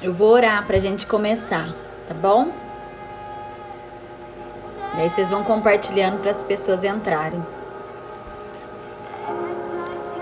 Eu vou orar pra gente começar, tá bom? E aí vocês vão compartilhando para as pessoas entrarem.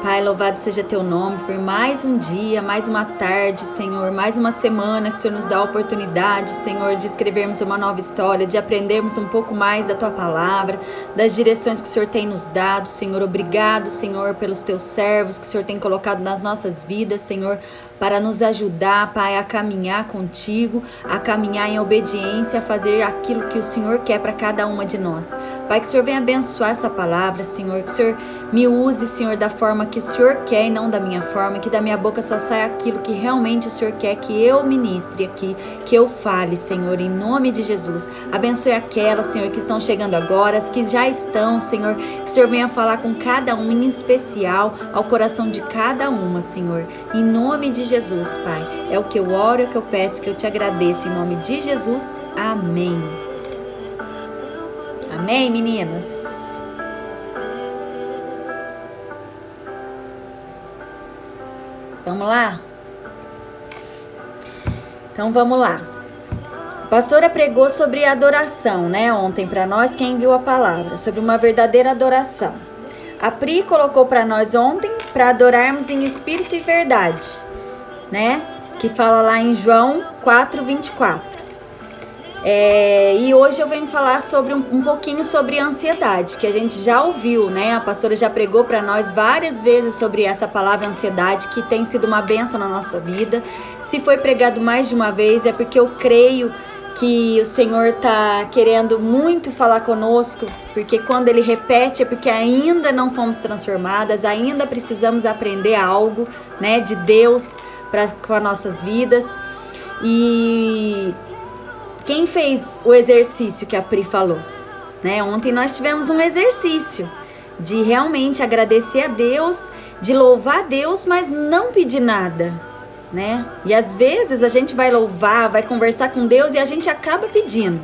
Pai, louvado seja teu nome por mais um dia, mais uma tarde, Senhor, mais uma semana que o Senhor nos dá a oportunidade, Senhor, de escrevermos uma nova história, de aprendermos um pouco mais da tua palavra, das direções que o Senhor tem nos dado, Senhor. Obrigado, Senhor, pelos teus servos que o Senhor tem colocado nas nossas vidas, Senhor, para nos ajudar, Pai, a caminhar contigo, a caminhar em obediência, a fazer aquilo que o Senhor quer para cada uma de nós. Pai, que o Senhor venha abençoar essa palavra, Senhor, que o Senhor me use, Senhor, da forma que o Senhor quer e não da minha forma, que da minha boca só saia aquilo que realmente o Senhor quer que eu ministre aqui, que eu fale, Senhor, em nome de Jesus. Abençoe aquelas, Senhor, que estão chegando agora, as que já estão, Senhor, que o Senhor venha falar com cada uma em especial, ao coração de cada uma, Senhor, em nome de Jesus, Pai. É o que eu oro, é o que eu peço, que eu te agradeço, em nome de Jesus. Amém. Amém, meninas? Vamos lá? Então vamos lá. A pastora pregou sobre adoração, né? Ontem para nós, quem viu a palavra, sobre uma verdadeira adoração. A Pri colocou para nós ontem para adorarmos em espírito e verdade, né? Que fala lá em João 4:24. E hoje eu venho falar sobre um pouquinho sobre ansiedade, que a gente já ouviu, né? A pastora já pregou para nós várias vezes sobre essa palavra ansiedade, que tem sido uma bênção na nossa vida. Se foi pregado mais de uma vez, é porque eu creio que o Senhor está querendo muito falar conosco, porque quando Ele repete é porque ainda não fomos transformadas, ainda precisamos aprender algo, né, de Deus com as nossas vidas. E quem fez o exercício que a Pri falou, né? Ontem nós tivemos um exercício de realmente agradecer a Deus, de louvar a Deus, mas não pedir nada, né? E às vezes a gente vai louvar, vai conversar com Deus e a gente acaba pedindo.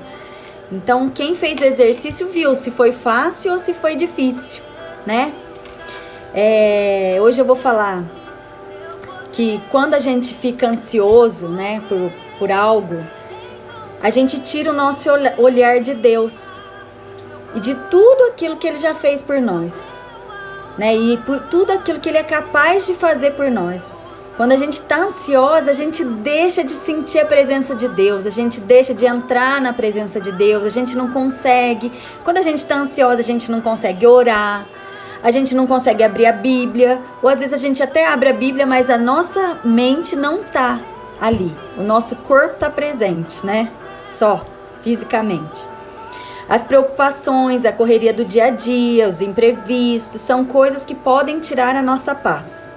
Então quem fez o exercício viu se foi fácil ou se foi difícil, né? Hoje eu vou falar que quando a gente fica ansioso, né, por algo, a gente tira o nosso olhar de Deus e de tudo aquilo que Ele já fez por nós, né? E por tudo aquilo que Ele é capaz de fazer por nós. Quando a gente está ansiosa, a gente deixa de sentir a presença de Deus, a gente deixa de entrar na presença de Deus, a gente não consegue. Quando a gente está ansiosa, a gente não consegue orar, a gente não consegue abrir a Bíblia, ou às vezes a gente até abre a Bíblia, mas a nossa mente não está ali, o nosso corpo está presente, né? Só fisicamente. As preocupações, a correria do dia a dia, os imprevistos, são coisas que podem tirar a nossa paz.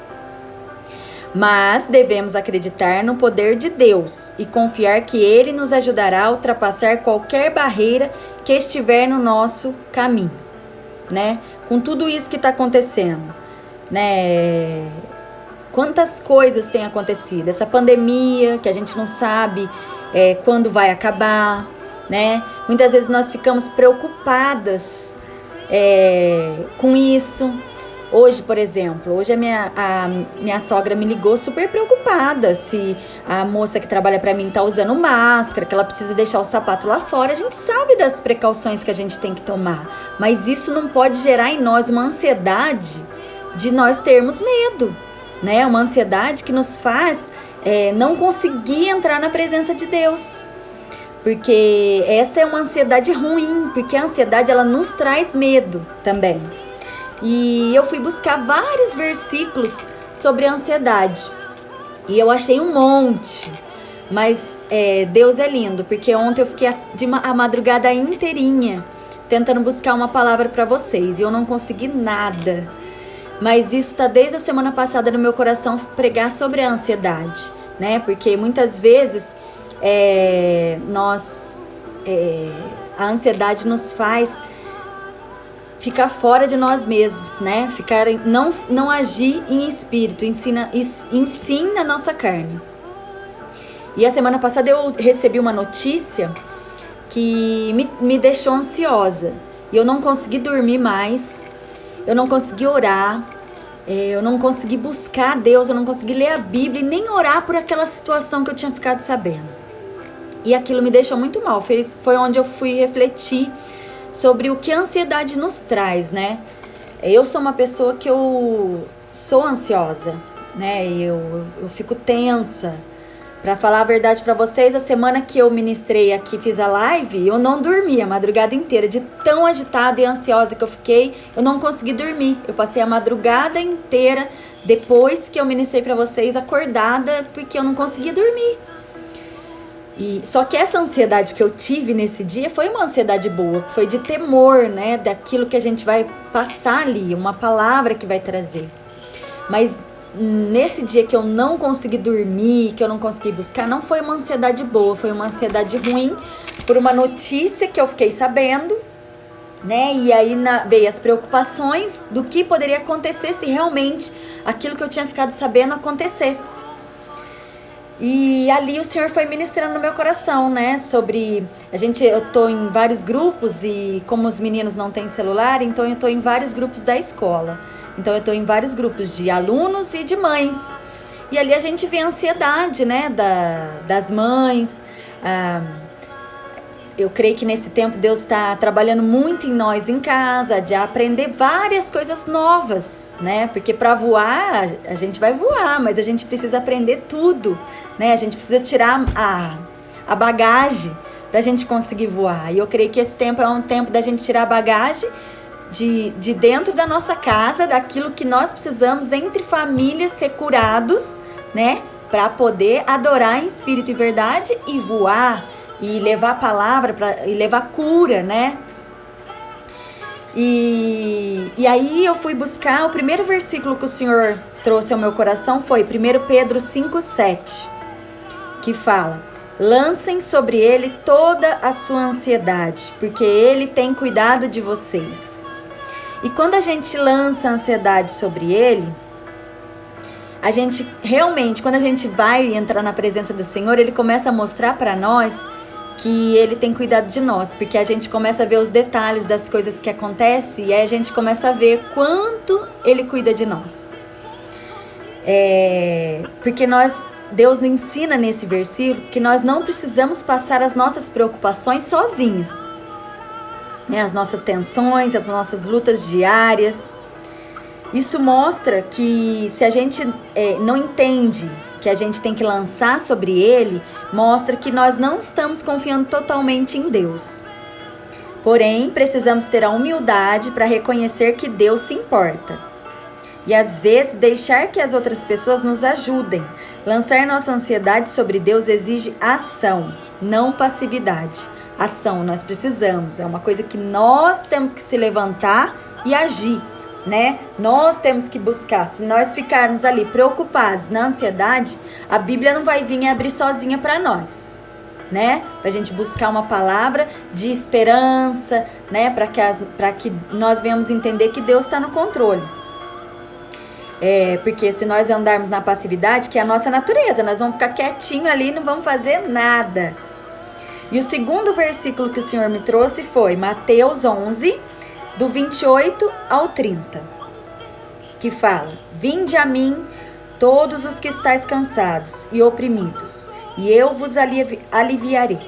Mas devemos acreditar no poder de Deus e confiar que Ele nos ajudará a ultrapassar qualquer barreira que estiver no nosso caminho, né? Com tudo isso que está acontecendo, né? Quantas coisas têm acontecido? Essa pandemia que a gente não sabe quando vai acabar, né? Muitas vezes nós ficamos preocupadas com isso. Hoje, por exemplo, hoje a minha sogra me ligou super preocupada se a moça que trabalha para mim tá usando máscara, que ela precisa deixar o sapato lá fora. A gente sabe das precauções que a gente tem que tomar, mas isso não pode gerar em nós uma ansiedade de nós termos medo, né? Uma ansiedade que nos faz não conseguir entrar na presença de Deus, porque essa é uma ansiedade ruim, porque a ansiedade ela nos traz medo também. E eu fui buscar vários versículos sobre a ansiedade e eu achei um monte, mas Deus é lindo, porque ontem eu fiquei a madrugada inteirinha tentando buscar uma palavra para vocês e eu não consegui nada. Mas isso está desde a semana passada no meu coração, pregar sobre a ansiedade, né? Porque muitas vezes a ansiedade nos faz ficar fora de nós mesmos, né? Não agir em espírito, sim na nossa carne. E a semana passada eu recebi uma notícia que me deixou ansiosa. E eu não consegui dormir mais, eu não consegui orar, Eu não consegui buscar Deus, eu não consegui ler a Bíblia e nem orar por aquela situação que eu tinha ficado sabendo. E aquilo me deixou muito mal. Foi onde eu fui refletir sobre o que a ansiedade nos traz, né? Eu sou uma pessoa que eu sou ansiosa, né? Eu fico tensa. Pra falar a verdade pra vocês, a semana que eu ministrei aqui, fiz a live, eu não dormi a madrugada inteira. De tão agitada e ansiosa que eu fiquei, eu não consegui dormir. Eu passei a madrugada inteira, depois que eu ministrei pra vocês, acordada, porque eu não conseguia dormir. Só que essa ansiedade que eu tive nesse dia foi uma ansiedade boa, foi de temor, né? Daquilo que a gente vai passar ali, uma palavra que vai trazer. Mas nesse dia que eu não consegui dormir, que eu não consegui buscar, não foi uma ansiedade boa, foi uma ansiedade ruim por uma notícia que eu fiquei sabendo, né? E aí veio as preocupações do que poderia acontecer se realmente aquilo que eu tinha ficado sabendo acontecesse. E ali o Senhor foi ministrando no meu coração, né? Sobre... eu tô em vários grupos e como os meninos não têm celular, então eu tô em vários grupos da escola. Então eu tô em vários grupos de alunos e de mães. E ali a gente vê a ansiedade, né? Das mães. Eu creio que nesse tempo Deus está trabalhando muito em nós em casa, de aprender várias coisas novas, né? Porque para voar, a gente vai voar, mas a gente precisa aprender tudo, né? A gente precisa tirar a bagagem para a gente conseguir voar. E eu creio que esse tempo é um tempo da gente tirar a bagagem de dentro da nossa casa, daquilo que nós precisamos entre famílias, ser curados, né? Para poder adorar em espírito e verdade e voar e levar a palavra e levar cura, né? E aí eu fui buscar o primeiro versículo que o Senhor trouxe ao meu coração foi 1 Pedro 5,7, que fala: lancem sobre ele toda a sua ansiedade, porque ele tem cuidado de vocês. E quando a gente lança a ansiedade sobre ele, a gente realmente, quando a gente vai entrar na presença do Senhor, ele começa a mostrar para nós que ele tem cuidado de nós, porque a gente começa a ver os detalhes das coisas que acontecem e aí a gente começa a ver quanto ele cuida de nós. Porque Deus nos ensina nesse versículo que nós não precisamos passar as nossas preocupações sozinhos, né? As nossas tensões, as nossas lutas diárias. Isso mostra que se a gente não entende que a gente tem que lançar sobre ele, mostra que nós não estamos confiando totalmente em Deus. Porém, precisamos ter a humildade para reconhecer que Deus se importa. E às vezes deixar que as outras pessoas nos ajudem. Lançar nossa ansiedade sobre Deus exige ação, não passividade. Ação, nós precisamos, é uma coisa que nós temos que se levantar e agir, né? Nós temos que buscar. Se nós ficarmos ali preocupados na ansiedade, a Bíblia não vai vir e abrir sozinha para nós, né? Pra gente buscar uma palavra de esperança, né? Para que nós venhamos entender que Deus está no controle. Porque se nós andarmos na passividade, que é a nossa natureza, nós vamos ficar quietinho ali e não vamos fazer nada. E o segundo versículo que o Senhor me trouxe foi Mateus 11, do 28 ao 30, que fala: vinde a mim todos os que estáis cansados e oprimidos, e eu vos aliviarei.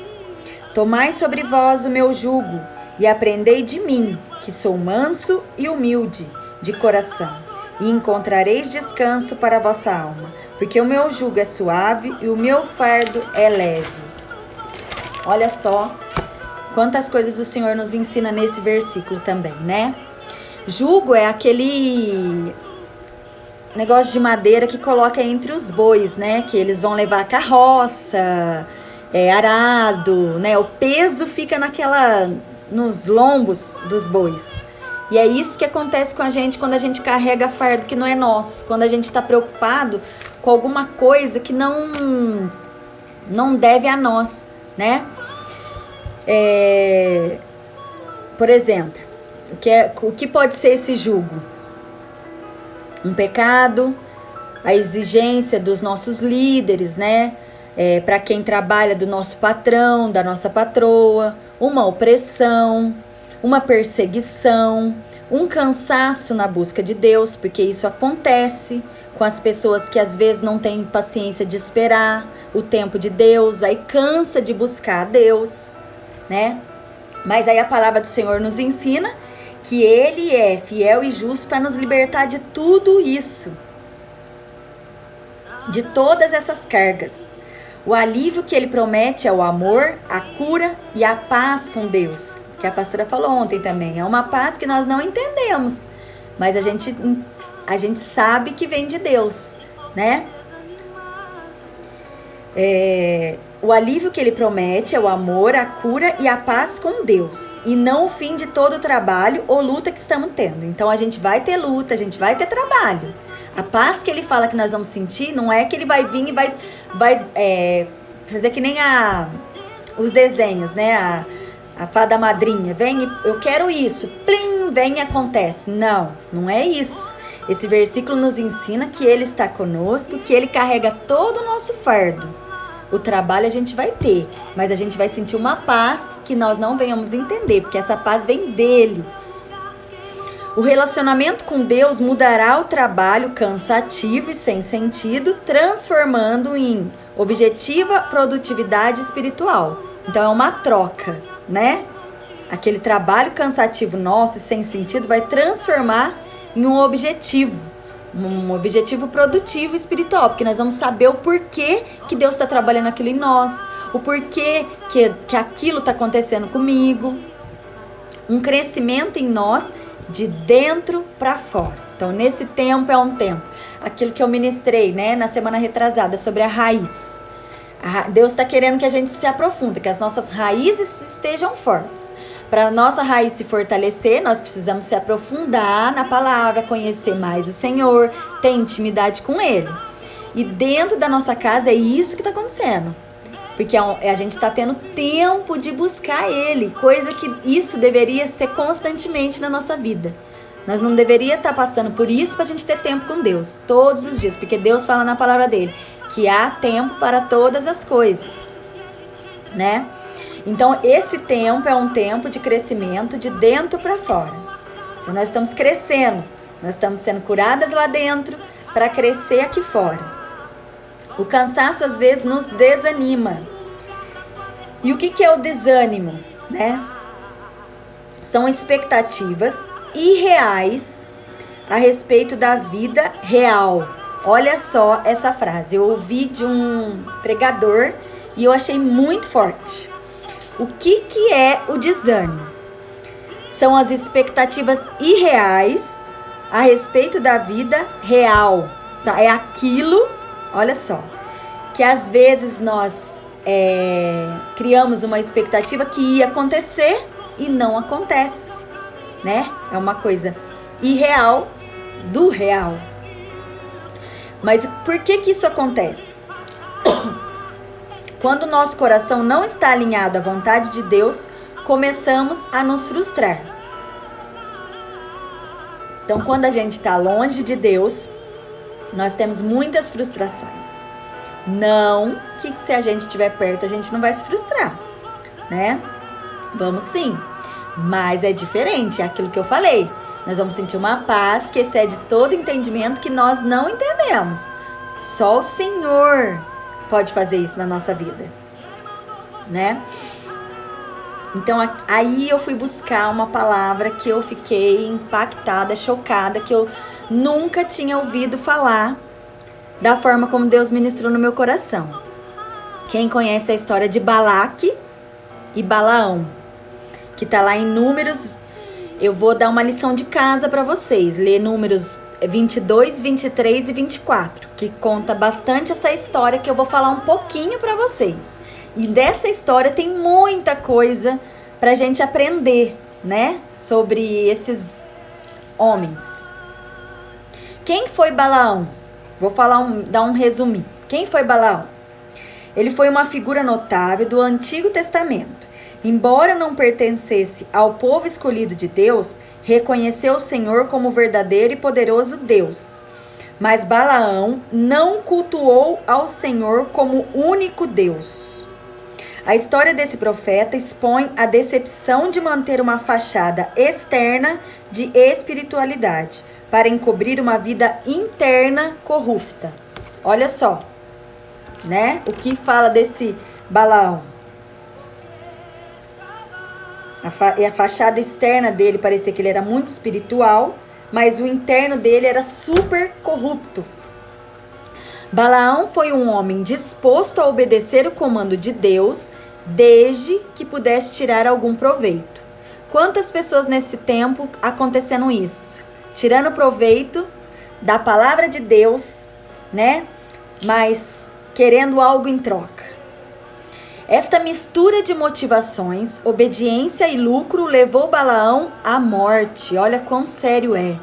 Tomai sobre vós o meu jugo e aprendei de mim, que sou manso e humilde de coração, e encontrareis descanso para a vossa alma, porque o meu jugo é suave e o meu fardo é leve. Olha só quantas coisas o Senhor nos ensina nesse versículo também, né? Jugo é aquele negócio de madeira que coloca entre os bois, né? Que eles vão levar a carroça, arado, né? O peso fica nos lombos dos bois. E é isso que acontece com a gente quando a gente carrega fardo que não é nosso. Quando a gente está preocupado com alguma coisa que não deve a nós, né? Por exemplo, o que pode ser esse jugo? Um pecado, a exigência dos nossos líderes, né? Para quem trabalha, do nosso patrão, da nossa patroa, uma opressão, uma perseguição, um cansaço na busca de Deus, porque isso acontece com as pessoas que às vezes não têm paciência de esperar o tempo de Deus, aí cansa de buscar Deus, né? Mas aí a palavra do Senhor nos ensina que Ele é fiel e justo para nos libertar de tudo isso, de todas essas cargas. O alívio que Ele promete é o amor, a cura e a paz com Deus, que a pastora falou ontem também. É uma paz que nós não entendemos, mas a gente sabe que vem de Deus, né? O alívio que Ele promete é o amor, a cura e a paz com Deus, e não o fim de todo o trabalho ou luta que estamos tendo. Então a gente vai ter luta, a gente vai ter trabalho. A paz que Ele fala que nós vamos sentir, não é que Ele vai vir e vai fazer que nem os desenhos, né? A fada madrinha, vem, eu quero isso, plim, vem e acontece. Não, não é isso. Esse versículo nos ensina que Ele está conosco, que Ele carrega todo o nosso fardo. O trabalho a gente vai ter, mas a gente vai sentir uma paz que nós não venhamos entender, porque essa paz vem dEle. O relacionamento com Deus mudará o trabalho cansativo e sem sentido, transformando em objetiva produtividade espiritual. Então é uma troca, né? Aquele trabalho cansativo nosso e sem sentido vai transformar em um objetivo produtivo espiritual, porque nós vamos saber o porquê que Deus está trabalhando aquilo em nós, o porquê que aquilo está acontecendo comigo, um crescimento em nós de dentro para fora. Então nesse tempo é um tempo, aquilo que eu ministrei, né, na semana retrasada, sobre a raiz. Deus está querendo que a gente se aprofunde, que as nossas raízes estejam fortes. Para a nossa raiz se fortalecer, nós precisamos se aprofundar na palavra, conhecer mais o Senhor, ter intimidade com Ele. E dentro da nossa casa é isso que está acontecendo. Porque a gente está tendo tempo de buscar Ele, coisa que isso deveria ser constantemente na nossa vida. Nós não deveríamos estar passando por isso para a gente ter tempo com Deus, todos os dias. Porque Deus fala na palavra dEle que há tempo para todas as coisas, né? Então, esse tempo é um tempo de crescimento de dentro para fora. Então, nós estamos crescendo, nós estamos sendo curadas lá dentro para crescer aqui fora. O cansaço, às vezes, nos desanima. E o que é o desânimo, né? São expectativas irreais a respeito da vida real. Olha só essa frase, eu ouvi de um pregador e eu achei muito forte. O que é o desânimo? São as expectativas irreais a respeito da vida real. É aquilo, olha só, que às vezes nós criamos uma expectativa que ia acontecer e não acontece, né? É uma coisa irreal do real. Mas por que isso acontece? Quando o nosso coração não está alinhado à vontade de Deus, começamos a nos frustrar. Então, quando a gente está longe de Deus, nós temos muitas frustrações. Não que se a gente estiver perto, a gente não vai se frustrar, né? Vamos sim, mas é diferente, é aquilo que eu falei. Nós vamos sentir uma paz que excede todo entendimento que nós não entendemos. Só o Senhor pode fazer isso na nossa vida, né? Então aí eu fui buscar uma palavra que eu fiquei impactada, chocada, que eu nunca tinha ouvido falar da forma como Deus ministrou no meu coração. Quem conhece a história de Balaque e Balaão, que tá lá em Números, eu vou dar uma lição de casa para vocês, ler Números 22, 23 e 24, que conta bastante essa história que eu vou falar um pouquinho para vocês. E dessa história tem muita coisa pra gente aprender, né? Sobre esses homens. Quem foi Balaão? Vou dar um resuminho. Quem foi Balaão? Ele foi uma figura notável do Antigo Testamento. Embora não pertencesse ao povo escolhido de Deus, reconheceu o Senhor como verdadeiro e poderoso Deus. Mas Balaão não cultuou ao Senhor como único Deus. A história desse profeta expõe a decepção de manter uma fachada externa de espiritualidade para encobrir uma vida interna corrupta. Olha só, né? O que fala desse Balaão? A fachada externa dele parecia que ele era muito espiritual, mas o interno dele era super corrupto. Balaão foi um homem disposto a obedecer o comando de Deus, desde que pudesse tirar algum proveito. Quantas pessoas nesse tempo acontecendo isso? Tirando proveito da palavra de Deus, né? Mas querendo algo em troca. Esta mistura de motivações, obediência e lucro levou Balaão à morte. Olha quão sério é.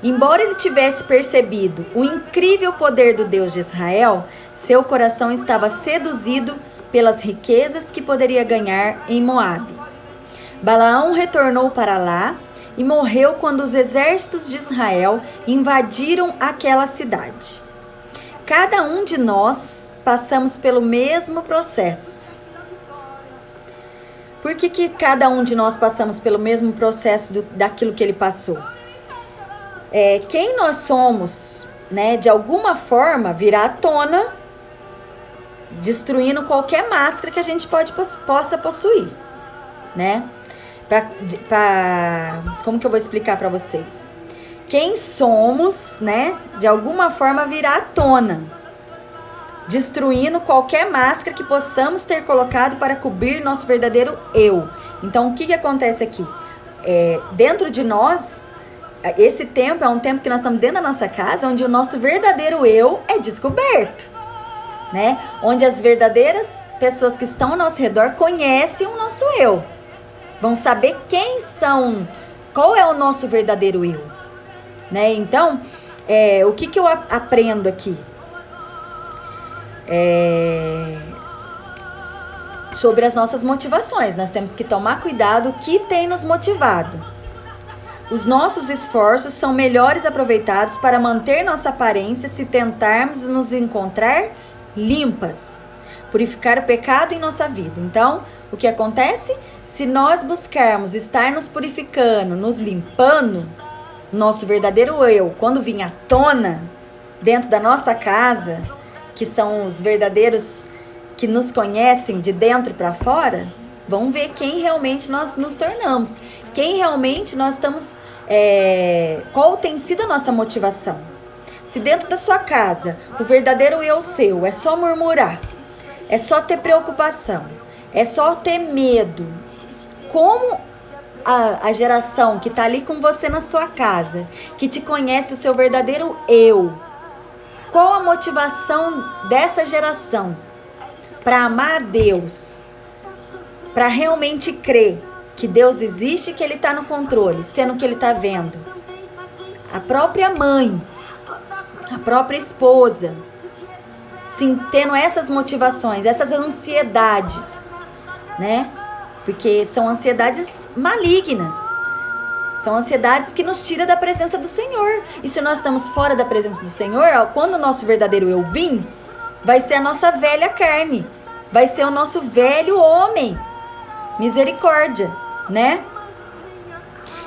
Embora ele tivesse percebido o incrível poder do Deus de Israel, seu coração estava seduzido pelas riquezas que poderia ganhar em Moabe. Balaão retornou para lá e morreu quando os exércitos de Israel invadiram aquela cidade. Cada um de nós passamos pelo mesmo processo. Por que cada um de nós passamos pelo mesmo processo daquilo que ele passou? Quem nós somos, né, de alguma forma virá à tona, destruindo qualquer máscara que a gente possa possuir, né? Como que eu vou explicar para vocês? Quem somos, né, de alguma forma virá à tona, destruindo qualquer máscara que possamos ter colocado para cobrir nosso verdadeiro eu. Então, o que acontece aqui? Dentro de nós, esse tempo é um tempo que nós estamos dentro da nossa casa, onde o nosso verdadeiro eu é descoberto, né? Onde as verdadeiras pessoas que estão ao nosso redor conhecem o nosso eu. Vão saber quem são, qual é o nosso verdadeiro eu, né? Então, o que eu aprendo aqui? Sobre as nossas motivações. Nós temos que tomar cuidado o que tem nos motivado. Os nossos esforços são melhores aproveitados para manter nossa aparência se tentarmos nos encontrar limpas, purificar o pecado em nossa vida. Então, o que acontece? Se nós buscarmos estar nos purificando, nos limpando, nosso verdadeiro eu, quando vir à tona, dentro da nossa casa, que são os verdadeiros que nos conhecem de dentro para fora, vão ver quem realmente nós nos tornamos. Quem realmente nós estamos... qual tem sido a nossa motivação? Se dentro da sua casa, o verdadeiro eu seu é só murmurar, é só ter preocupação, é só ter medo, como a geração que está ali com você na sua casa, que te conhece o seu verdadeiro eu, qual a motivação dessa geração para amar a Deus, para realmente crer que Deus existe e que Ele está no controle, sendo que Ele está vendo a própria mãe, a própria esposa, sim, tendo essas motivações, essas ansiedades, né? Porque são ansiedades malignas, são ansiedades que nos tiram da presença do Senhor. E se nós estamos fora da presença do Senhor, quando o nosso verdadeiro eu vir, vai ser a nossa velha carne, vai ser o nosso velho homem. Misericórdia, né?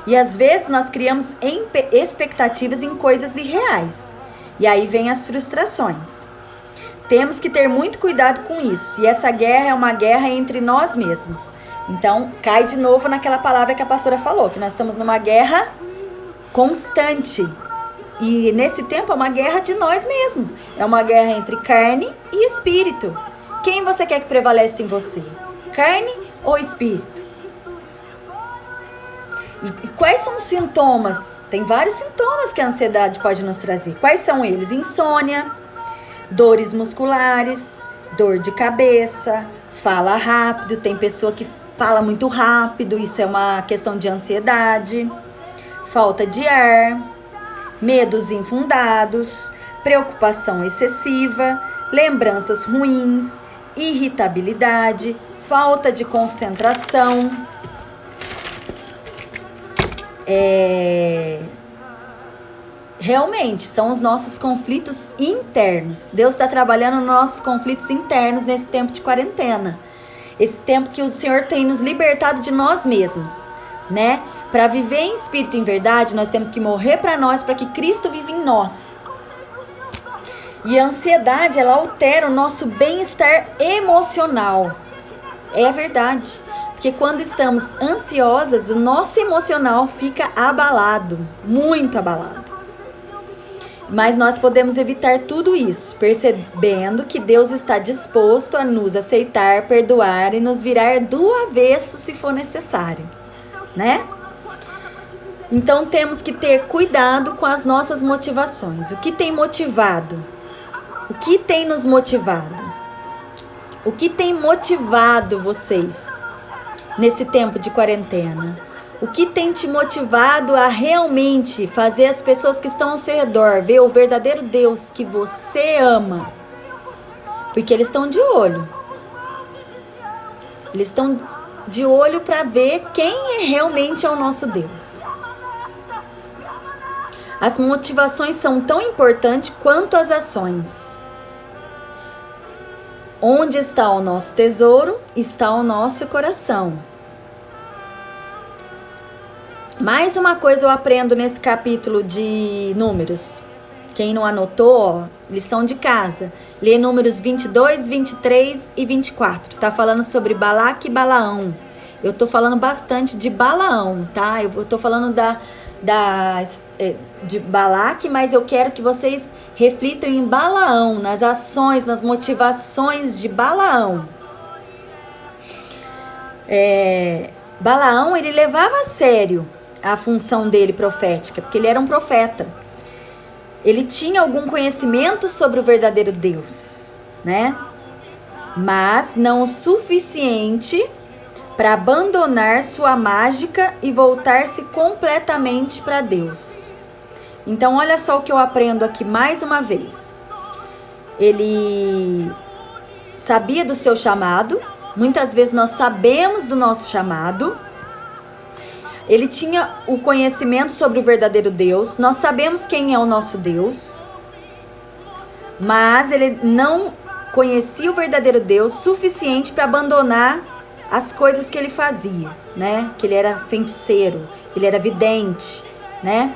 E às vezes nós criamos expectativas em coisas irreais. E aí vem as frustrações. Temos que ter muito cuidado com isso. E essa guerra é uma guerra entre nós mesmos. Então, cai de novo naquela palavra que a pastora falou, que nós estamos numa guerra constante. E nesse tempo é uma guerra de nós mesmos. É uma guerra entre carne e espírito. Quem você quer que prevalece em você? Carne ou espírito? E quais são os sintomas? Tem vários sintomas que a ansiedade pode nos trazer. Quais são eles? Insônia, dores musculares, dor de cabeça, fala rápido. Tem pessoa que fala muito rápido, isso é uma questão de ansiedade. Falta de ar, medos infundados, preocupação excessiva, lembranças ruins, irritabilidade, falta de concentração, realmente são os nossos conflitos internos. Deus está trabalhando nos nossos conflitos internos nesse tempo de quarentena. Esse tempo que o Senhor tem nos libertado de nós mesmos, né? Para viver em espírito e em verdade, nós temos que morrer para nós, para que Cristo viva em nós. E a ansiedade, ela altera o nosso bem-estar emocional. É verdade. Porque quando estamos ansiosas, o nosso emocional fica abalado, muito abalado. Mas nós podemos evitar tudo isso, percebendo que Deus está disposto a nos aceitar, perdoar e nos virar do avesso se for necessário, né? Então temos que ter cuidado com as nossas motivações. O que tem motivado? O que tem nos motivado? O que tem motivado vocês nesse tempo de quarentena? O que tem te motivado a realmente fazer as pessoas que estão ao seu redor ver o verdadeiro Deus que você ama? Porque eles estão de olho. Eles estão de olho para ver quem realmente é o nosso Deus. As motivações são tão importantes quanto as ações. Onde está o nosso tesouro, está o nosso coração. Mais uma coisa eu aprendo nesse capítulo de Números. Quem não anotou, ó, lição de casa. Lê Números 22, 23 e 24. Tá falando sobre Balaque e Balaão. Eu tô falando bastante de Balaão, tá? Eu tô falando de Balaque, mas eu quero que vocês reflitam em Balaão, nas ações, nas motivações de Balaão. Balaão, ele levava a sério a função dele profética, porque ele era um profeta. Ele tinha algum conhecimento sobre o verdadeiro Deus, né? Mas não o suficiente para abandonar sua mágica e voltar-se completamente para Deus. Então, olha só o que eu aprendo aqui mais uma vez. Ele sabia do seu chamado. Muitas vezes nós sabemos do nosso chamado. Ele tinha o conhecimento sobre o verdadeiro Deus. Nós sabemos quem é o nosso Deus. Mas ele não conhecia o verdadeiro Deus suficiente para abandonar as coisas que ele fazia, né? Que ele era feiticeiro, ele era vidente, né?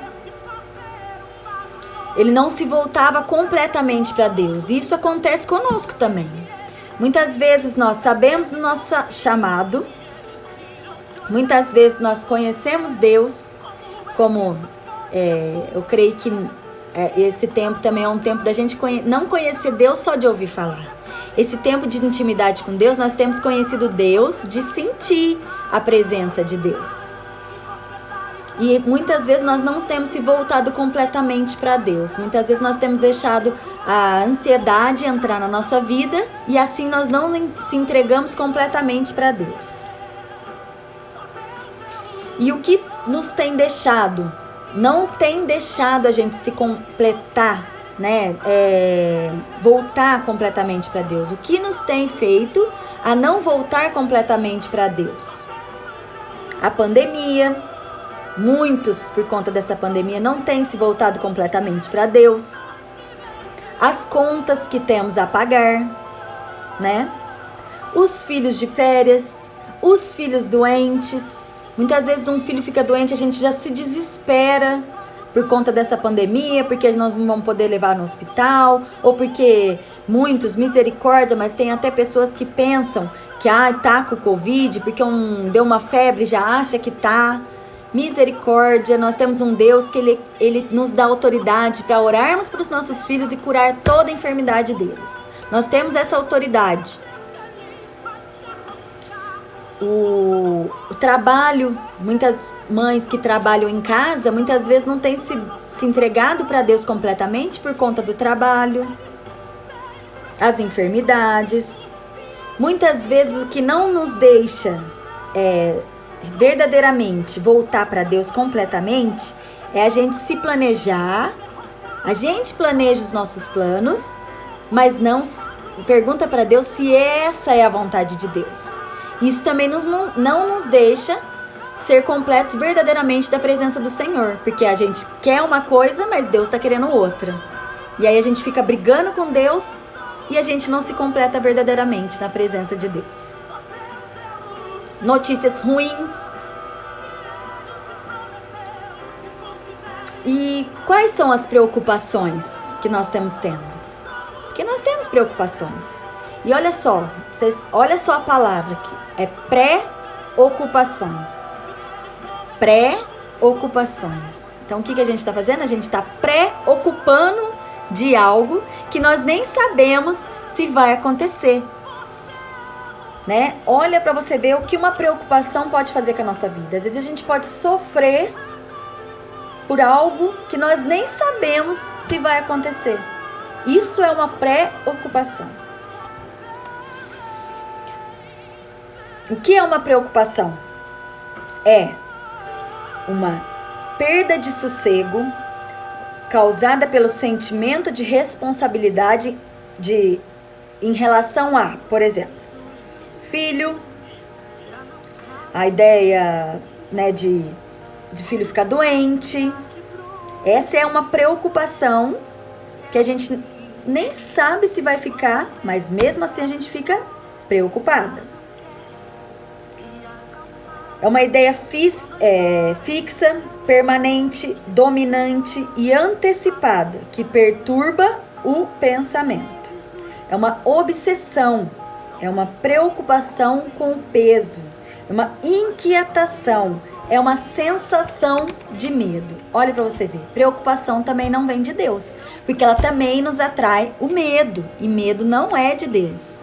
Ele não se voltava completamente para Deus. Isso acontece conosco também. Muitas vezes nós sabemos do nosso chamado. Muitas vezes nós conhecemos Deus, como eu creio que esse tempo também é um tempo da gente não conhecer Deus só de ouvir falar. Esse tempo de intimidade com Deus, nós temos conhecido Deus de sentir a presença de Deus. E muitas vezes nós não temos se voltado completamente para Deus. Muitas vezes nós temos deixado a ansiedade entrar na nossa vida e assim nós não se entregamos completamente para Deus. E o que nos tem deixado? Não tem deixado a gente se completar, né? Voltar completamente para Deus. O que nos tem feito a não voltar completamente para Deus? A pandemia. Muitos, por conta dessa pandemia, não têm se voltado completamente para Deus. As contas que temos a pagar, né? Os filhos de férias, os filhos doentes. Muitas vezes um filho fica doente, a gente já se desespera por conta dessa pandemia, porque nós não vamos poder levar no hospital, ou porque muitos, misericórdia, mas tem até pessoas que pensam que tá com Covid, porque deu uma febre, já acha que tá. Misericórdia, nós temos um Deus que ele nos dá autoridade para orarmos para os nossos filhos e curar toda a enfermidade deles. Nós temos essa autoridade. O trabalho, muitas mães que trabalham em casa, muitas vezes não têm se entregado para Deus completamente por conta do trabalho, as enfermidades. Muitas vezes o que não nos deixa verdadeiramente voltar para Deus completamente é a gente se planejar. A gente planeja os nossos planos, mas não pergunta para Deus se essa é a vontade de Deus. Isso também não nos deixa ser completos verdadeiramente da presença do Senhor, porque a gente quer uma coisa, mas Deus está querendo outra. E aí a gente fica brigando com Deus e a gente não se completa verdadeiramente na presença de Deus. Notícias ruins. E quais são as preocupações que nós temos tendo? Porque nós temos preocupações. E olha só, olha só a palavra aqui. É pré-ocupações. Pré-ocupações. Então o que a gente está fazendo? A gente está pré-ocupando de algo que nós nem sabemos se vai acontecer. Né? Olha para você ver o que uma preocupação pode fazer com a nossa vida. Às vezes a gente pode sofrer por algo que nós nem sabemos se vai acontecer. Isso é uma pré-ocupação. O que é uma preocupação? É uma perda de sossego causada pelo sentimento de responsabilidade em relação a, por exemplo, filho, a ideia, né, de filho ficar doente. Essa é uma preocupação que a gente nem sabe se vai ficar, mas mesmo assim a gente fica preocupada. É uma ideia fixa, permanente, dominante e antecipada que perturba o pensamento. É uma obsessão, é uma preocupação com o peso, é uma inquietação, é uma sensação de medo. Olha para você ver, preocupação também não vem de Deus, porque ela também nos atrai o medo, e medo não é de Deus.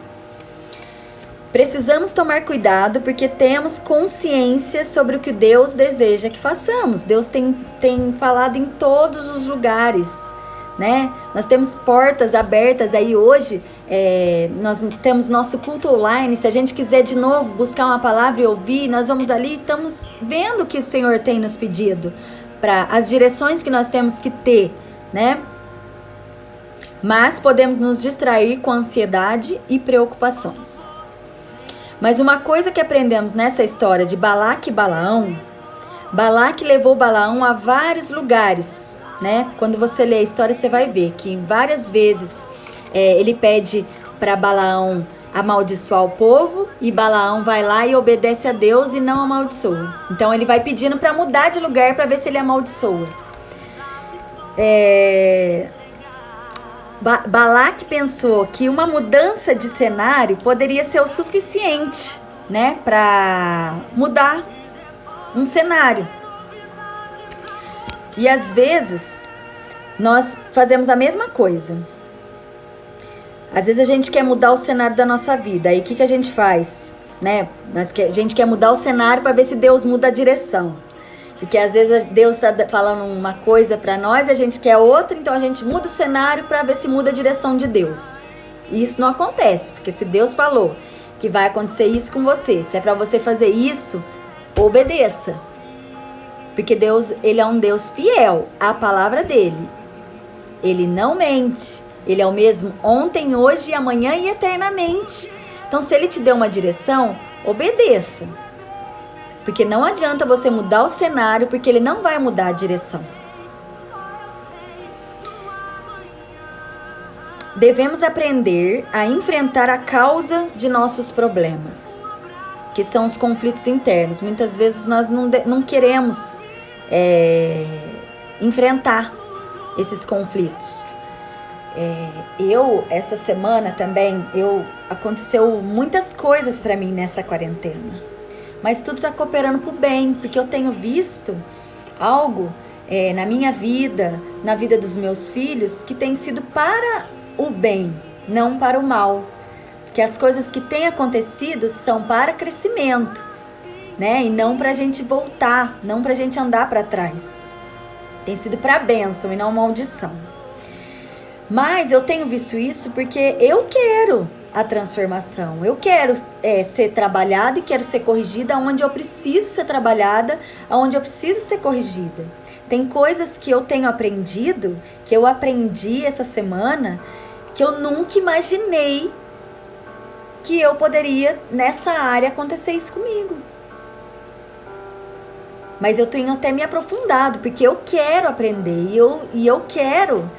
Precisamos tomar cuidado porque temos consciência sobre o que Deus deseja que façamos. Deus tem falado em todos os lugares, né? Nós temos portas abertas aí hoje, nós temos nosso culto online. Se a gente quiser de novo buscar uma palavra e ouvir, nós vamos ali, estamos vendo o que o Senhor tem nos pedido, para as direções que nós temos que ter, né? Mas podemos nos distrair com ansiedade e preocupações. Mas uma coisa que aprendemos nessa história de Balaque e Balaão, Balaque levou Balaão a vários lugares, né? Quando você lê a história, você vai ver que várias vezes ele pede para Balaão amaldiçoar o povo, e Balaão vai lá e obedece a Deus e não amaldiçoa. Então ele vai pedindo para mudar de lugar para ver se ele amaldiçoa. Balaque pensou que uma mudança de cenário poderia ser o suficiente, né, para mudar um cenário. E às vezes nós fazemos a mesma coisa. Às vezes a gente quer mudar o cenário da nossa vida. Aí o que a gente faz, né? A gente quer mudar o cenário para ver se Deus muda a direção. Porque às vezes Deus está falando uma coisa para nós e a gente quer outra, então a gente muda o cenário para ver se muda a direção de Deus. E isso não acontece, porque se Deus falou que vai acontecer isso com você, se é para você fazer isso, obedeça. Porque Deus, ele é um Deus fiel à palavra dele. Ele não mente. Ele é o mesmo ontem, hoje, amanhã e eternamente. Então, se ele te deu uma direção, obedeça. Porque não adianta você mudar o cenário, porque ele não vai mudar a direção. Devemos aprender a enfrentar a causa de nossos problemas, que são os conflitos internos. Muitas vezes nós não queremos enfrentar esses conflitos. Essa semana também, aconteceu muitas coisas para mim nessa quarentena. Mas tudo está cooperando para o bem, porque eu tenho visto algo na minha vida, na vida dos meus filhos, que tem sido para o bem, não para o mal. Que as coisas que têm acontecido são para crescimento, né? E não para a gente voltar, não para a gente andar para trás. Tem sido para bênção e não maldição. Mas eu tenho visto isso porque eu quero a transformação. Eu quero ser trabalhada e quero ser corrigida onde eu preciso ser trabalhada, onde eu preciso ser corrigida. Tem coisas que eu tenho aprendido, que eu aprendi essa semana, que eu nunca imaginei que eu poderia, nessa área, acontecer isso comigo. mas eu tenho até me aprofundado, porque eu quero aprender e eu quero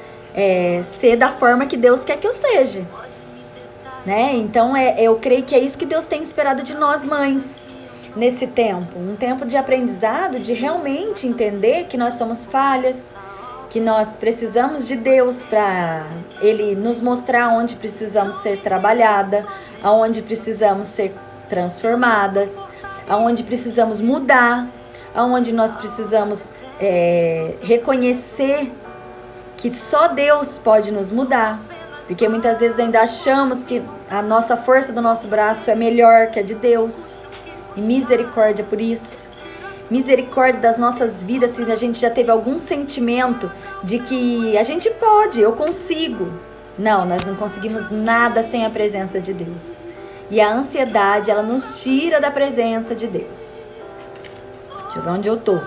ser da forma que Deus quer que eu seja, né? Então eu creio que é isso que Deus tem esperado de nós mães nesse tempo, um tempo de aprendizado, de realmente entender que nós somos falhas, que nós precisamos de Deus para Ele nos mostrar onde precisamos ser trabalhada, aonde precisamos ser transformadas, aonde precisamos mudar, aonde nós precisamos reconhecer que só Deus pode nos mudar, porque muitas vezes ainda achamos que a nossa força do nosso braço é melhor que a de Deus, e misericórdia por isso. Misericórdia das nossas vidas, se a gente já teve algum sentimento de que a gente pode, eu consigo. Não, nós não conseguimos nada sem a presença de Deus. E a ansiedade, ela nos tira da presença de Deus. Deixa eu ver onde eu tô.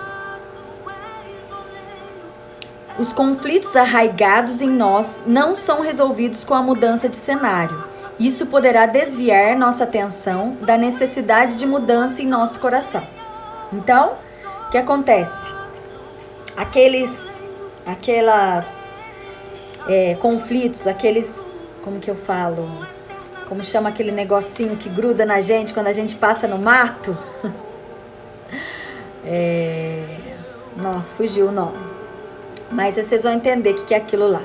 Os conflitos arraigados em nós não são resolvidos com a mudança de cenário. Isso poderá desviar nossa atenção da necessidade de mudança em nosso coração. Então, o que acontece? Conflitos, como que eu falo? Como chama aquele negocinho que gruda na gente quando a gente passa no mato? Nossa, fugiu o nome. Mas vocês vão entender o que é aquilo lá.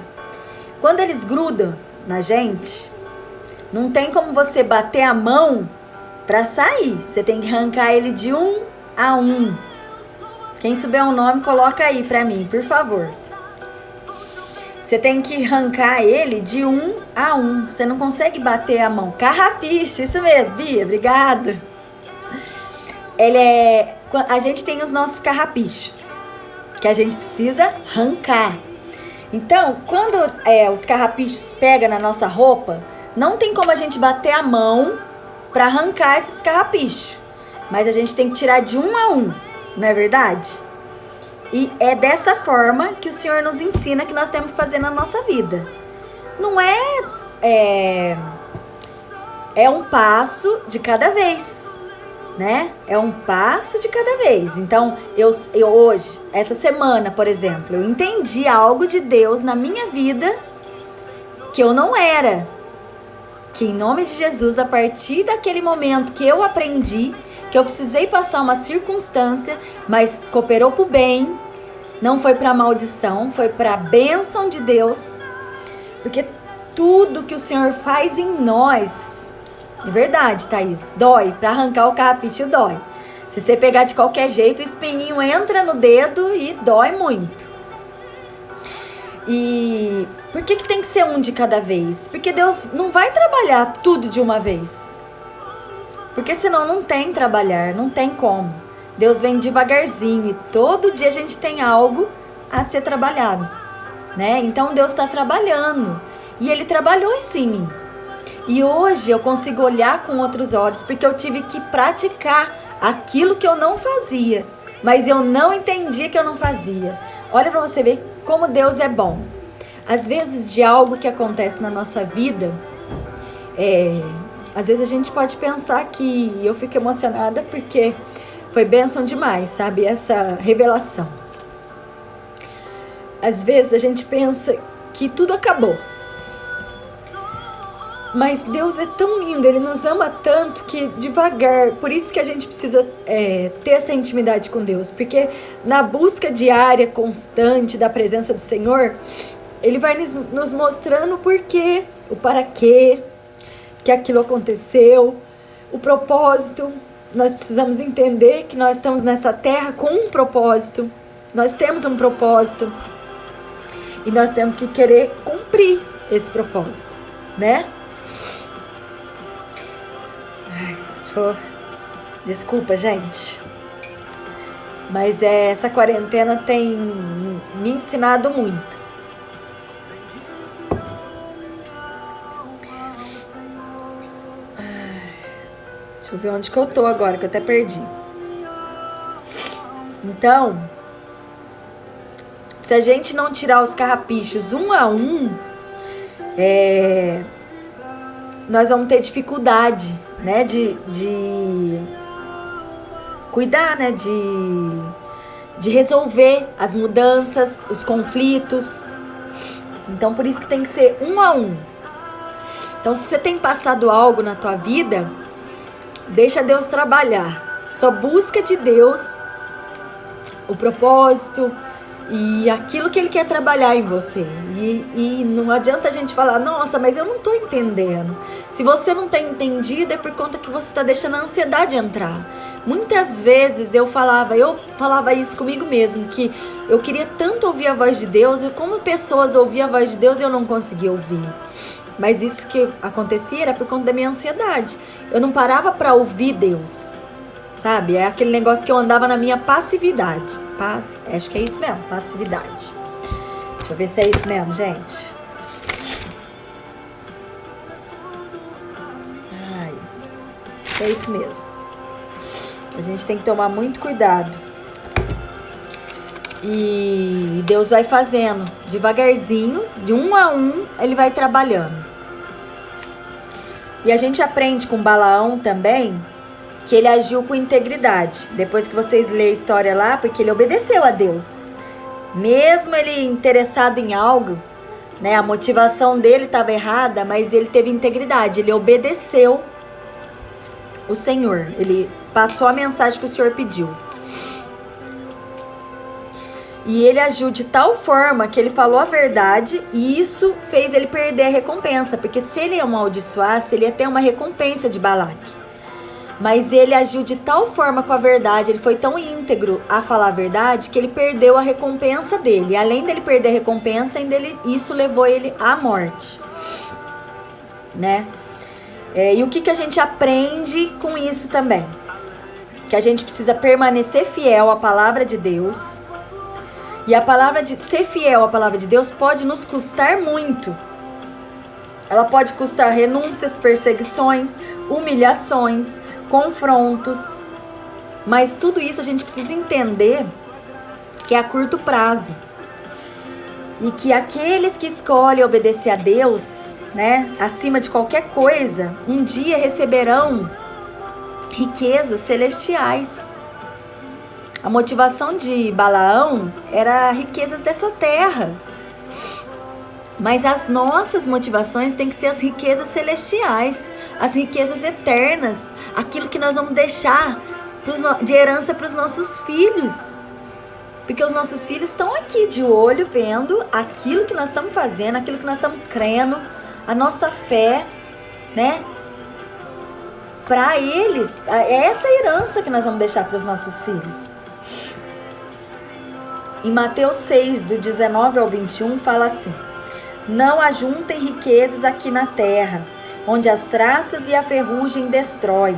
Quando eles grudam na gente, não tem como você bater a mão para sair. Você tem que arrancar ele de um a um. Quem souber o nome, coloca aí pra mim, por favor. Você tem que arrancar ele de um a um. Você não consegue bater a mão. Carrapicho, isso mesmo, Bia, obrigada. A gente tem os nossos carrapichos, que a gente precisa arrancar. Então, quando os carrapichos pegam na nossa roupa, não tem como a gente bater a mão pra arrancar esses carrapichos. Mas a gente tem que tirar de um a um, não é verdade? E é dessa forma que o Senhor nos ensina que nós temos que fazer na nossa vida. Não é um passo de cada vez, né? É um passo de cada vez. Então, eu hoje, essa semana, por exemplo, eu entendi algo de Deus na minha vida que eu não era. Que em nome de Jesus, a partir daquele momento que eu aprendi, que eu precisei passar uma circunstância, mas cooperou para o bem, não foi para maldição, foi para a bênção de Deus, porque tudo que o Senhor faz em nós, é verdade, Thaís, dói, para arrancar o carrapicho dói. Se você pegar de qualquer jeito, o espinhinho entra no dedo e dói muito. E por que tem que ser um de cada vez? Porque Deus não vai trabalhar tudo de uma vez. Porque senão não tem trabalhar, não tem como. Deus vem devagarzinho e todo dia a gente tem algo a ser trabalhado, né? Então Deus está trabalhando e Ele trabalhou isso em mim. E hoje eu consigo olhar com outros olhos porque eu tive que praticar aquilo que eu não fazia, mas eu não entendia que eu não fazia. Olha para você ver como Deus é bom. Às vezes de algo que acontece na nossa vida, às vezes a gente pode pensar que eu fico emocionada porque foi bênção demais, sabe? Essa revelação. Às vezes a gente pensa que tudo acabou. Mas Deus é tão lindo, Ele nos ama tanto que devagar, por isso que a gente precisa ter essa intimidade com Deus. Porque na busca diária, constante da presença do Senhor, Ele vai nos mostrando o porquê, o para quê, que aquilo aconteceu, o propósito. Nós precisamos entender que nós estamos nessa terra com um propósito. Nós temos um propósito. E nós temos que querer cumprir esse propósito, né? Desculpa, gente. Mas essa quarentena tem me ensinado muito. Deixa eu ver onde que eu tô agora, que eu até perdi. Então, se a gente não tirar os carrapichos um a um, nós vamos ter dificuldade, né, de cuidar, né, de resolver as mudanças, os conflitos. Então, por isso que tem que ser um a um. Então, se você tem passado algo na tua vida, deixa Deus trabalhar. Só busca de Deus o propósito e aquilo que Ele quer trabalhar em você. E não adianta a gente falar, nossa, mas eu não estou entendendo. Se você não tem entendido, é por conta que você está deixando a ansiedade entrar. Muitas vezes eu falava isso comigo mesmo, que eu queria tanto ouvir a voz de Deus, e como pessoas ouviam a voz de Deus, eu não conseguia ouvir. Mas isso que acontecia era por conta da minha ansiedade. Eu não parava para ouvir Deus, sabe? É aquele negócio que eu andava na minha passividade. Acho que é isso mesmo, passividade. Deixa eu ver se é isso mesmo, gente. É isso mesmo. A gente tem que tomar muito cuidado. E Deus vai fazendo devagarzinho, de um a um, Ele vai trabalhando. E a gente aprende com Balaão também que ele agiu com integridade. Depois que vocês lerem a história lá, porque ele obedeceu a Deus. Mesmo ele interessado em algo, né, a motivação dele estava errada, mas ele teve integridade. Ele obedeceu o Senhor. Ele passou a mensagem que o Senhor pediu. E ele agiu de tal forma que ele falou a verdade, e isso fez ele perder a recompensa, porque se ele amaldiçoasse, ele ia ter uma recompensa de Balaque. Mas ele agiu de tal forma com a verdade, ele foi tão íntegro a falar a verdade, que ele perdeu a recompensa dele. E além dele perder a recompensa, isso levou ele à morte, né? E o que a gente aprende com isso também? Que a gente precisa permanecer fiel à palavra de Deus. E a palavra de ser fiel à palavra de Deus pode nos custar muito. Ela pode custar renúncias, perseguições, humilhações, confrontos. Mas tudo isso a gente precisa entender que é a curto prazo. E que aqueles que escolhem obedecer a Deus, né, acima de qualquer coisa, um dia receberão riquezas celestiais. A motivação de Balaão era riquezas dessa terra. Mas as nossas motivações têm que ser as riquezas celestiais, as riquezas eternas, aquilo que nós vamos deixar de herança para os nossos filhos. Porque os nossos filhos estão aqui de olho, vendo aquilo que nós estamos fazendo, aquilo que nós estamos crendo, a nossa fé, né? Para eles, é essa herança que nós vamos deixar para os nossos filhos. Em Mateus 6, do 19 ao 21, fala assim: não ajuntem riquezas aqui na terra, onde as traças e a ferrugem destroem,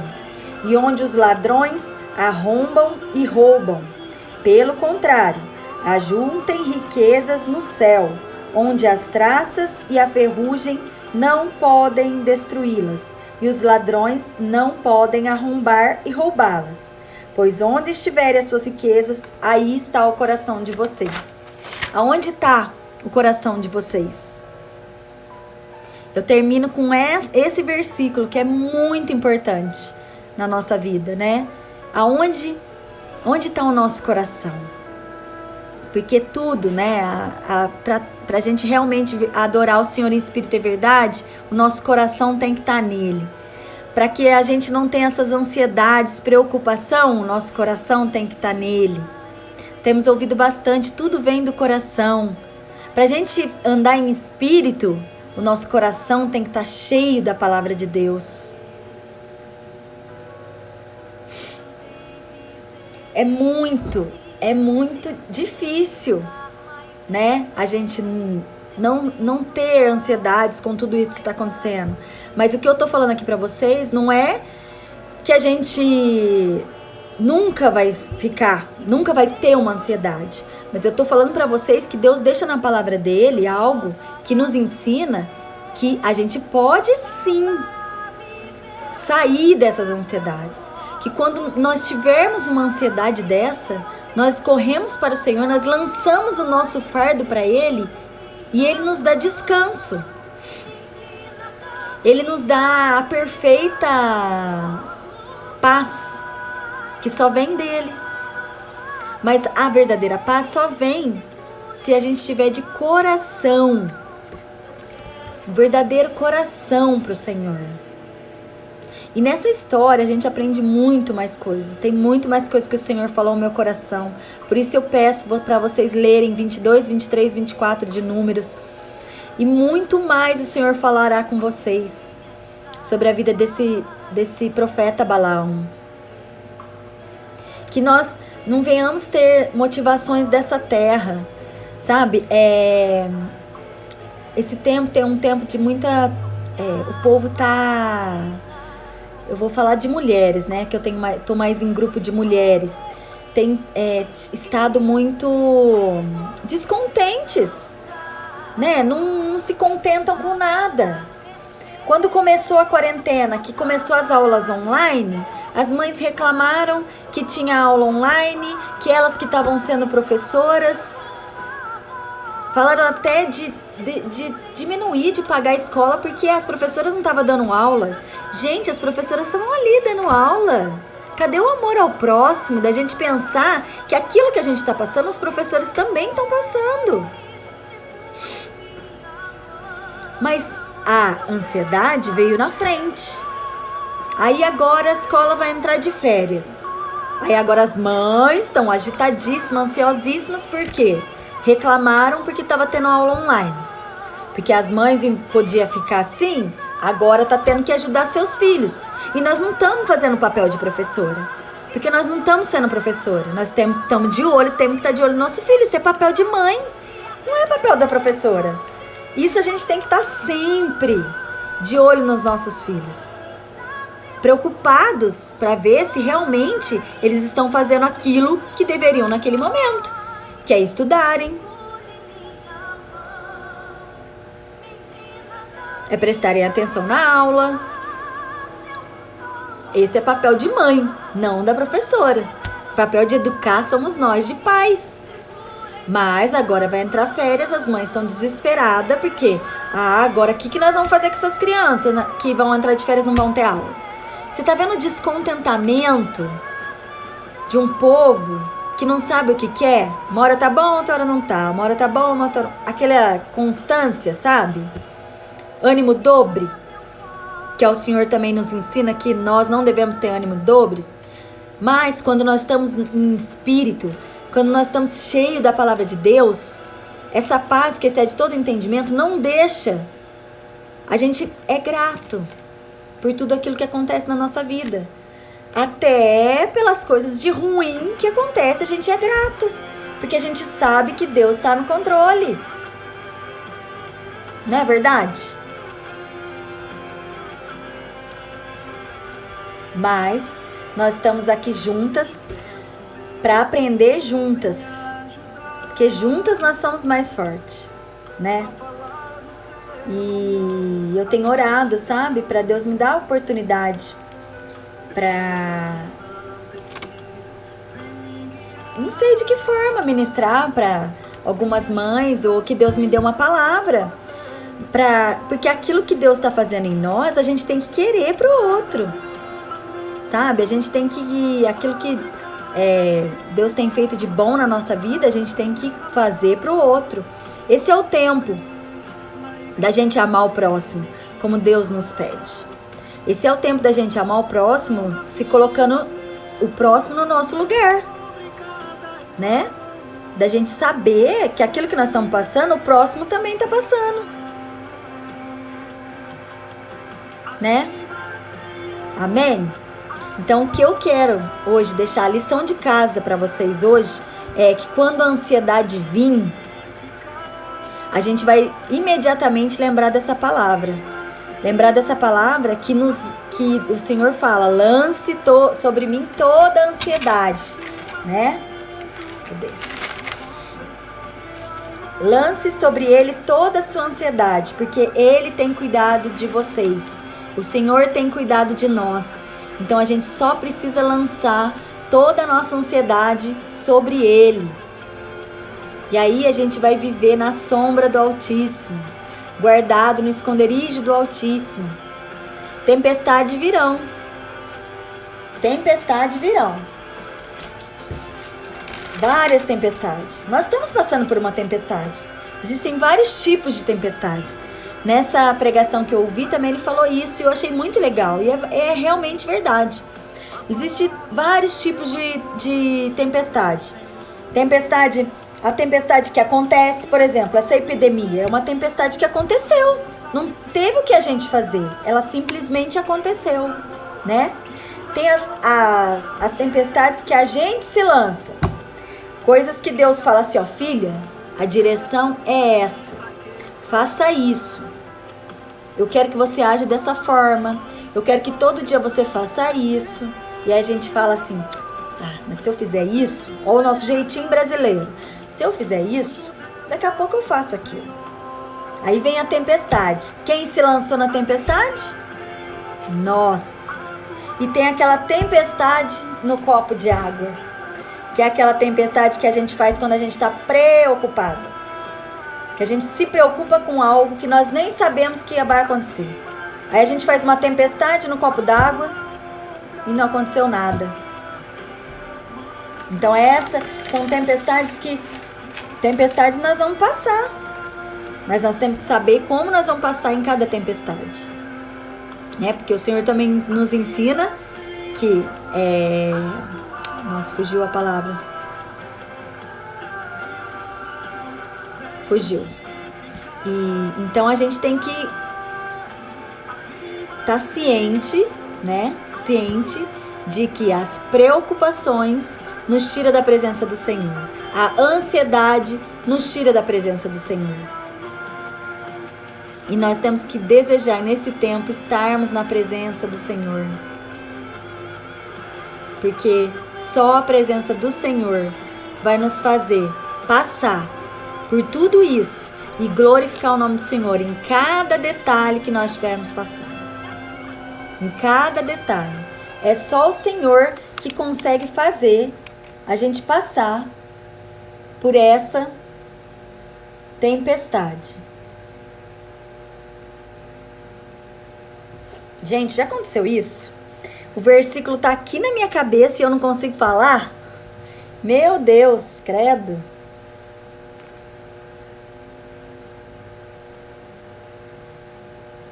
e onde os ladrões arrombam e roubam. Pelo contrário, ajuntem riquezas no céu, onde as traças e a ferrugem não podem destruí-las, e os ladrões não podem arrombar e roubá-las. Pois onde estiverem as suas riquezas, aí está o coração de vocês. Aonde está o coração de vocês? Eu termino com esse versículo que é muito importante na nossa vida, né? Onde está o nosso coração? Porque tudo, né? Para a gente realmente adorar o Senhor em espírito e verdade, o nosso coração tem que estar nele. Para que a gente não tenha essas ansiedades, preocupação, o nosso coração tem que estar nele. Temos ouvido bastante, tudo vem do coração. Para a gente andar em espírito, o nosso coração tem que estar cheio da palavra de Deus. É muito difícil, né? A gente não ter ansiedades com tudo isso que está acontecendo. Mas o que eu tô falando aqui para vocês não é que a gente nunca vai ter uma ansiedade. Mas eu tô falando para vocês que Deus deixa na palavra dele algo que nos ensina que a gente pode sim sair dessas ansiedades. Que quando nós tivermos uma ansiedade dessa, nós corremos para o Senhor, nós lançamos o nosso fardo para Ele e Ele nos dá descanso. Ele nos dá a perfeita paz que só vem dele. Mas a verdadeira paz só vem se a gente estiver de coração, um verdadeiro coração para o Senhor. E nessa história a gente aprende muito mais coisas. Tem muito mais coisas que o Senhor falou ao meu coração. Por isso eu peço para vocês lerem 22, 23, 24 de Números. E muito mais o Senhor falará com vocês sobre a vida desse profeta Balaão. Que nós não venhamos ter motivações dessa terra, sabe? Esse tempo tem um tempo de muita... o povo tá... Eu vou falar de mulheres, né? Que eu tô mais em grupo de mulheres. Tem estado muito descontentes, né? Não se contentam com nada. Quando começou a quarentena, que começou as aulas online, as mães reclamaram que tinha aula online, que elas que estavam sendo professoras. Falaram até de diminuir, de pagar a escola, porque as professoras não estavam dando aula. Gente, as professoras estavam ali dando aula. Cadê o amor ao próximo, da gente pensar que aquilo que a gente está passando, os professores também estão passando? Mas a ansiedade veio na frente. Aí agora a escola vai entrar de férias. Aí agora as mães estão agitadíssimas, ansiosíssimas, por quê? Reclamaram porque estava tendo aula online. Porque as mães podiam ficar assim, agora tá tendo que ajudar seus filhos. E nós não estamos fazendo o papel de professora. Porque nós não estamos sendo professora. Nós estamos de olho, temos que estar de olho no nosso filho. Isso é papel de mãe, não é papel da professora. Isso a gente tem que estar sempre de olho nos nossos filhos. Preocupados para ver se realmente eles estão fazendo aquilo que deveriam naquele momento. Que é estudarem, é prestarem atenção na aula. Esse é papel de mãe, não da professora. Papel de educar somos nós, de pais. Mas agora vai entrar férias, as mães estão desesperadas, porque agora o que nós vamos fazer com essas crianças que vão entrar de férias e não vão ter aula? Você tá vendo o descontentamento de um povo que não sabe o que quer? Uma hora tá bom, outra hora não tá. Uma hora tá bom, uma hora... Aquela constância, sabe? Ânimo dobre. Que o Senhor também nos ensina que nós não devemos ter ânimo dobre. Mas quando nós estamos em espírito, quando nós estamos cheios da palavra de Deus, essa paz que excede todo entendimento não deixa. A gente é grato por tudo aquilo que acontece na nossa vida. Até pelas coisas de ruim que acontece, a gente é grato. Porque a gente sabe que Deus está no controle. Não é verdade? Mas nós estamos aqui juntas para aprender juntas. Porque juntas nós somos mais fortes, né? E eu tenho orado, sabe? Para Deus me dar a oportunidade para, não sei de que forma, ministrar para algumas mães, ou que Deus me dê uma palavra, porque aquilo que Deus está fazendo em nós, a gente tem que querer para o outro, sabe? A gente tem que, aquilo que Deus tem feito de bom na nossa vida, a gente tem que fazer para o outro. Esse é o tempo da gente amar o próximo, como Deus nos pede. Esse é o tempo da gente amar o próximo, se colocando o próximo no nosso lugar, né? Da gente saber que aquilo que nós estamos passando, o próximo também está passando, né? Amém? Então, o que eu quero hoje, deixar a lição de casa para vocês hoje, é que quando a ansiedade vir, a gente vai imediatamente lembrar dessa palavra. Lembrar dessa palavra que o Senhor fala, lance sobre mim toda a ansiedade, né? Cadê? Lance sobre Ele toda a sua ansiedade, porque Ele tem cuidado de vocês. O Senhor tem cuidado de nós. Então a gente só precisa lançar toda a nossa ansiedade sobre Ele. E aí a gente vai viver na sombra do Altíssimo, guardado no esconderijo do Altíssimo. Tempestade virão. Tempestade virão. várias tempestades. Nós estamos passando por uma tempestade. Existem vários tipos de tempestade. Nessa pregação que eu ouvi também ele falou isso e eu achei muito legal. E é realmente verdade. Existem vários tipos de tempestade. A tempestade que acontece, por exemplo, essa epidemia é uma tempestade que aconteceu. Não teve o que a gente fazer. Ela simplesmente aconteceu, né? Tem as tempestades que a gente se lança. Coisas que Deus fala assim, ó, filha, a direção é essa. Faça isso. Eu quero que você age dessa forma. Eu quero que todo dia você faça isso. E aí a gente fala assim, mas se eu fizer isso, ó o nosso jeitinho brasileiro. Se eu fizer isso, daqui a pouco eu faço aquilo. Aí vem a tempestade. Quem se lançou na tempestade? Nós. E tem aquela tempestade no copo de água. Que é aquela tempestade que a gente faz quando a gente está preocupado. Que a gente se preocupa com algo que nós nem sabemos que vai acontecer. Aí a gente faz uma tempestade no copo d'água e não aconteceu nada. Então essas são tempestades nós vamos passar. Mas nós temos que saber como nós vamos passar em cada tempestade. Né? Porque o Senhor também nos ensina que nossa, fugiu a palavra. Fugiu. E então a gente tem que estar ciente, né? Ciente de que as preocupações nos tira da presença do Senhor. A ansiedade nos tira da presença do Senhor. E nós temos que desejar nesse tempo estarmos na presença do Senhor. Porque só a presença do Senhor vai nos fazer passar por tudo isso e glorificar o nome do Senhor em cada detalhe que nós estivermos passando. Em cada detalhe. É só o Senhor que consegue fazer a gente passar por essa tempestade. Gente, já aconteceu isso? O versículo tá aqui na minha cabeça e eu não consigo falar? Meu Deus, credo.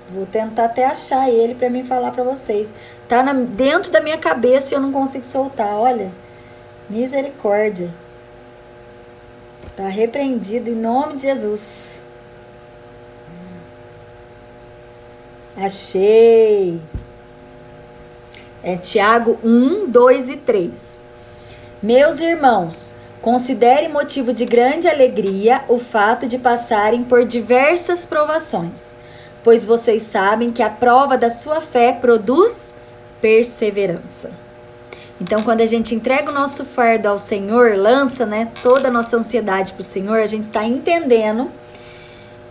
Vou tentar até achar ele para mim falar para vocês. Tá dentro da minha cabeça e eu não consigo soltar, olha. Misericórdia. Tá repreendido em nome de Jesus. Achei. É Tiago 1, 2 e 3. Meus irmãos, considere motivo de grande alegria o fato de passarem por diversas provações, pois vocês sabem que a prova da sua fé produz perseverança. Então, quando a gente entrega o nosso fardo ao Senhor, lança, né, toda a nossa ansiedade para o Senhor, a gente está entendendo,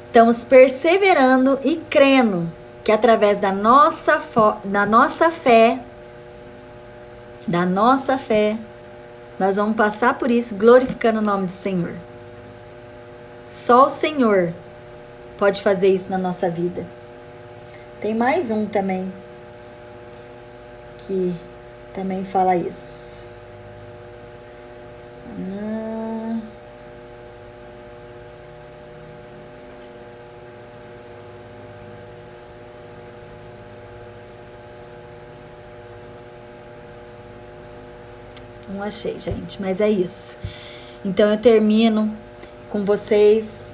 estamos perseverando e crendo que através da nossa fé, nós vamos passar por isso glorificando o nome do Senhor. Só o Senhor pode fazer isso na nossa vida. Tem mais um também que também fala isso. Não achei, gente, mas é isso. Então eu termino com vocês.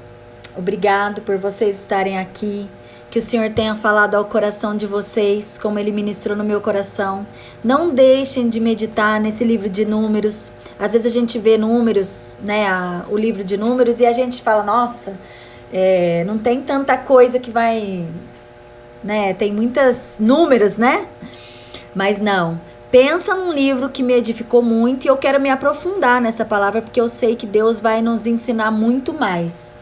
Obrigado por vocês estarem aqui. Que o Senhor tenha falado ao coração de vocês, como Ele ministrou no meu coração. Não deixem de meditar nesse livro de números. Às vezes a gente vê números, né, o livro de números, e a gente fala, nossa, não tem tanta coisa que vai, né, tem muitos números, né? Mas não. Pensa num livro que me edificou muito e eu quero me aprofundar nessa palavra, porque eu sei que Deus vai nos ensinar muito mais.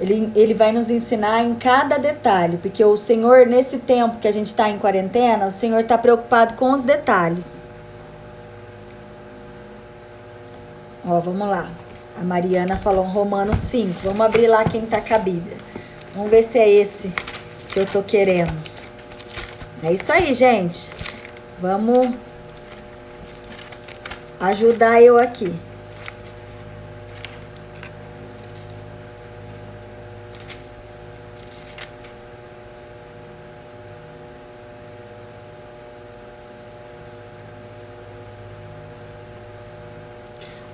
Ele vai nos ensinar em cada detalhe, porque o Senhor, nesse tempo que a gente está em quarentena, o Senhor está preocupado com os detalhes. Ó, vamos lá. A Mariana falou Romanos 5. Vamos abrir lá quem tá com a Bíblia. Vamos ver se é esse que eu tô querendo. É isso aí, gente. Vamos ajudar eu aqui.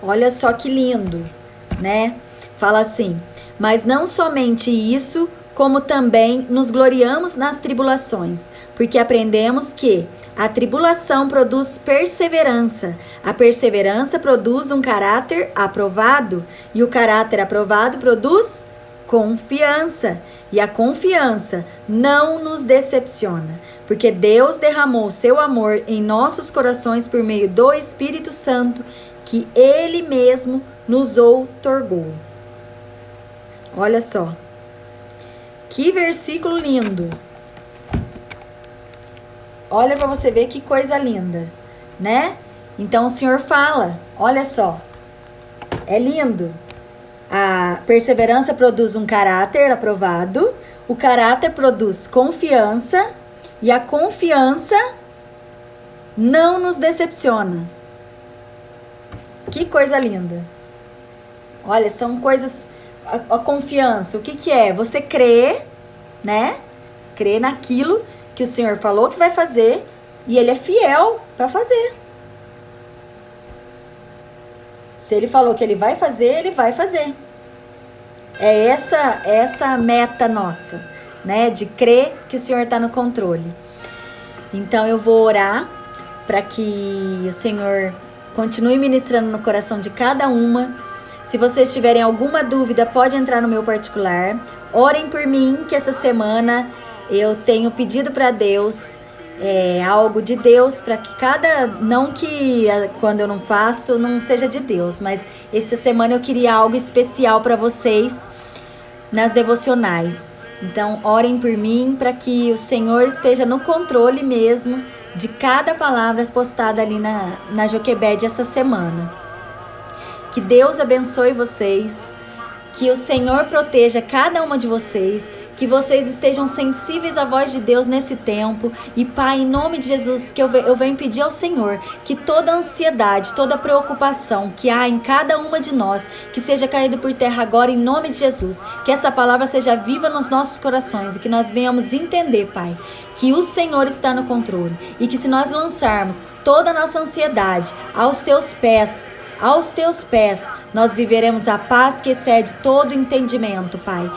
Olha só que lindo, né? Fala assim: mas não somente isso, como também nos gloriamos nas tribulações, porque aprendemos que a tribulação produz perseverança, a perseverança produz um caráter aprovado, e o caráter aprovado produz confiança, e a confiança não nos decepciona, porque Deus derramou seu amor em nossos corações por meio do Espírito Santo, que Ele mesmo nos outorgou. Olha só. Que versículo lindo. Olha para você ver que coisa linda, né? Então o Senhor fala, olha só. É lindo. A perseverança produz um caráter aprovado, o caráter produz confiança e a confiança não nos decepciona. Que coisa linda. Olha, são coisas... A confiança, o que é? Você crê, né? Crê naquilo que o Senhor falou que vai fazer e Ele é fiel para fazer. Se Ele falou que Ele vai fazer, Ele vai fazer. É essa meta nossa, né? De crer que o Senhor está no controle. Então eu vou orar para que o Senhor continue ministrando no coração de cada uma. Se vocês tiverem alguma dúvida, pode entrar no meu particular. Orem por mim, que essa semana eu tenho pedido para Deus algo de Deus, para que não que quando eu não faço, não seja de Deus, mas essa semana eu queria algo especial para vocês nas devocionais. Então, orem por mim, para que o Senhor esteja no controle mesmo de cada palavra postada ali na Joquebed essa semana. Que Deus abençoe vocês, que o Senhor proteja cada uma de vocês, que vocês estejam sensíveis à voz de Deus nesse tempo. E Pai, em nome de Jesus, que eu venho pedir ao Senhor que toda ansiedade, toda preocupação que há em cada uma de nós, que seja caída por terra agora em nome de Jesus. Que essa palavra seja viva nos nossos corações e que nós venhamos entender, Pai, que o Senhor está no controle e que se nós lançarmos toda a nossa ansiedade aos teus pés, nós viveremos a paz que excede todo entendimento, Pai.